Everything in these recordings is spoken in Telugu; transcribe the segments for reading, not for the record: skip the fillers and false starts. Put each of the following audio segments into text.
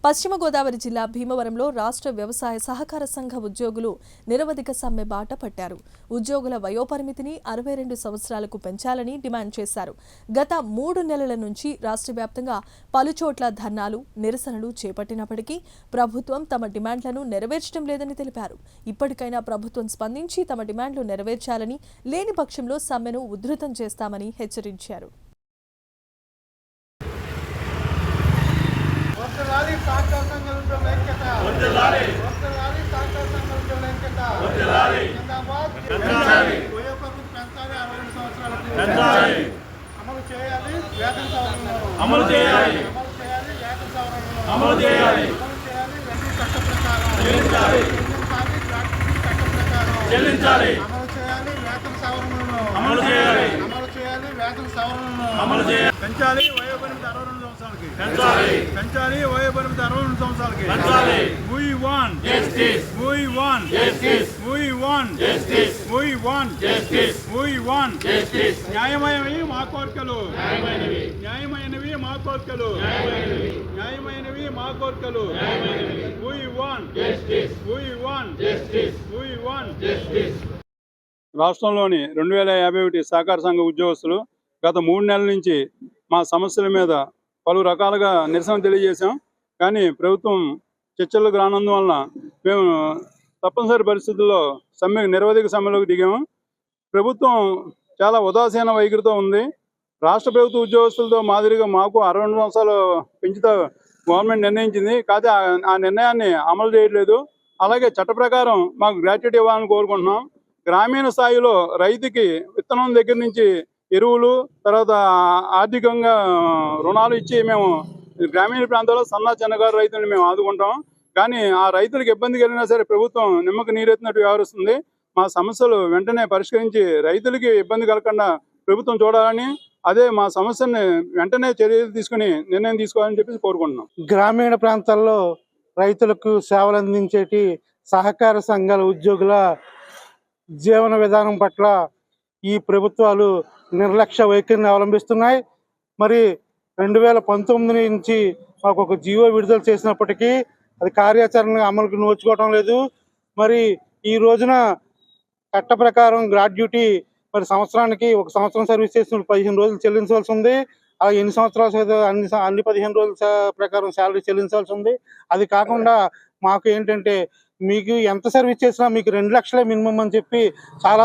పశ్చిమ గోదావరి జిల్లా భీమవరంలో రాష్ట్ర వ్యవసాయ సహకార సంఘ ఉద్యోగులు నిరవధిక సమ్మె బాట పట్టారు. ఉద్యోగుల వయోపరిమితిని 62 సంవత్సరాలకు పెంచాలని డిమాండ్ చేశారు. గత 3 నెలల నుంచి రాష్ట్ర వ్యాప్తంగా పలుచోట్ల ధర్నాలు, నిరసనలు చేపట్టినప్పటికీ ప్రభుత్వం తమ డిమాండ్లను నెరవేర్చడం లేదని తెలిపారు. ఇప్పటికైనా ప్రభుత్వం స్పందించి తమ డిమాండ్లు నెరవేర్చాలని, లేని పక్షంలో సమ్మెను ఉధృతం చేస్తామని హెచ్చరించారు. పెంచాలి వయోపరిమితి 62 సంవత్సరాలకి. We want justice. We want justice. We want justice. We want justice. We want justice. న్యాయమైనవి మా కోరికలు. న్యాయమైనవి మా కోరికలు. న్యాయమైనవి మా కోరికలు. We want justice. We want justice. We want justice. రాష్ట్రంలోని 2051 సహకార సంఘ ఉద్యోగస్తులు గత 3 నెలల నుంచి మా సమస్యల మీద పలు రకాలుగా నిరసన తెలియజేశాం. కానీ ప్రభుత్వం చర్చలకు రానందువలన మేము తప్పనిసరి పరిస్థితుల్లో నిరవధిక సమ్మెలోకి దిగాము. ప్రభుత్వం చాలా ఉదాసీన వైఖరితో ఉంది. రాష్ట్ర ప్రభుత్వ ఉద్యోగస్తులతో మాదిరిగా మాకు 62 సంవత్సరాలు పెంచుతా గవర్నమెంట్ నిర్ణయించింది. కాకపోతే ఆ నిర్ణయాన్ని అమలు చేయట్లేదు. అలాగే చట్ట ప్రకారం మాకు గ్రాట్యుటీ ఇవ్వాలని కోరుకుంటున్నాం. గ్రామీణ స్థాయిలో రైతుకి విత్తనం దగ్గర నుంచి ఎరువులు, తర్వాత ఆర్థికంగా రుణాలు ఇచ్చి మేము గ్రామీణ ప్రాంతాల్లో చిన్నకారు రైతులను మేము ఆదుకుంటాం. కానీ ఆ రైతులకు ఇబ్బంది కలిగినా సరే ప్రభుత్వం నిమ్మకు నీరెత్తినట్టు వ్యవహరిస్తుంది. మా సమస్యలు వెంటనే పరిష్కరించి రైతులకి ఇబ్బంది కలగకుండా ప్రభుత్వం చూడాలని, అదే మా సమస్యని వెంటనే చర్యలు తీసుకుని నిర్ణయం తీసుకోవాలని చెప్పేసి కోరుకుంటున్నాం. గ్రామీణ ప్రాంతాల్లో రైతులకు సేవలు అందించేటి సహకార సంఘాల ఉద్యోగుల జీవన విధానం పట్ల ఈ ప్రభుత్వాలు నిర్లక్ష్య వైఖరిని అవలంబిస్తున్నాయి. మరి 2019 నుంచి మాకు ఒక జీవో విడుదల చేసినప్పటికీ అది కార్యాచరణ అమలుకు నోచుకోవడం లేదు. మరి ఈ రోజున చట్ట ప్రకారం గ్రాడ్యుటీ మరి సంవత్సరానికి 1 సంవత్సరం సర్వీస్ చేసిన 15 రోజులు చెల్లించవలసి ఉంది. అలా ఎన్ని సంవత్సరాలు అన్ని 15 రోజుల ప్రకారం శాలరీ చెల్లించాల్సి ఉంది. అది కాకుండా మాకు ఏంటంటే మీకు ఎంత సర్వీస్ చేసినా మీకు 2 లక్షలే మినిమం అని చెప్పి చాలా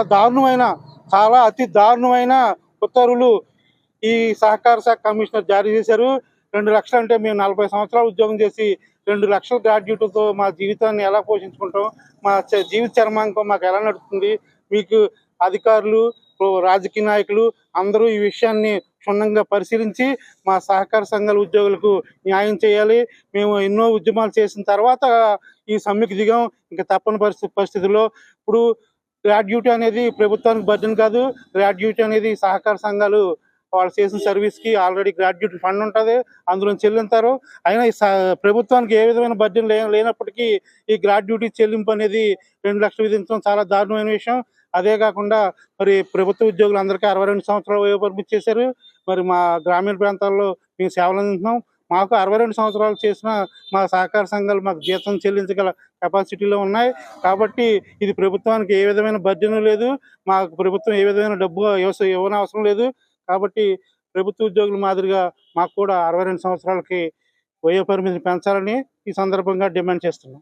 అతి దారుణమైన ఉత్తర్వులు ఈ సహకార శాఖ కమిషనర్ జారీ చేశారు. 2 లక్షలు అంటే మేము 40 సంవత్సరాలు ఉద్యోగం చేసి 2 లక్షల గ్రాడ్యుటీతో మా జీవితాన్ని ఎలా పోషించుకుంటాం, మా జీవిత చర్మాంకం మాకు ఎలా నడుస్తుంది? మీకు అధికారులు, రాజకీయ నాయకులు అందరూ ఈ విషయాన్ని క్షుణ్ణంగా పరిశీలించి మా సహకార సంఘాల ఉద్యోగులకు న్యాయం చేయాలి. మేము ఎన్నో ఉద్యమాలు చేసిన తర్వాత ఈ సమ్మెకు దిగాం. ఇంకా తప్పని పరిస్థితుల్లో ఇప్పుడు గ్రాడ్యుటీ అనేది ప్రభుత్వానికి బర్డెన్ కాదు. గ్రాడ్యుటీ అనేది సహకార సంఘాలు వాళ్ళు చేసిన సర్వీస్కి ఆల్రెడీ గ్రాడ్యుటీ ఫండ్ ఉంటుంది, అందులో చెల్లింతారు. అయినా ప్రభుత్వానికి ఏ విధమైన బర్డెన్ లేనప్పటికీ ఈ గ్రాడ్యుటీ చెల్లింపు అనేది 2 లక్షలు విధించడం చాలా దారుణమైన విషయం. అదే కాకుండా మరి ప్రభుత్వ ఉద్యోగులందరికీ 62 సంవత్సరాలు వయోపరిమితి చేశారు. మరి మా గ్రామీణ ప్రాంతాల్లో మేము సేవలు అందిస్తున్నాం. మాకు 62 సంవత్సరాలు చేసిన మా సహకార సంఘాలు మాకు జీతం చెల్లించగల కెపాసిటీలో ఉన్నాయి. కాబట్టి ఇది ప్రభుత్వానికి ఏ విధమైన బర్డెన్ లేదు. మాకు ప్రభుత్వం ఏ విధమైన డబ్బు ఇవ్వని అవసరం లేదు. కాబట్టి ప్రభుత్వ ఉద్యోగుల మాదిరిగా మాకు కూడా 62 సంవత్సరాలకి వయోపరిమితిని పెంచాలని ఈ సందర్భంగా డిమాండ్ చేస్తున్నాం.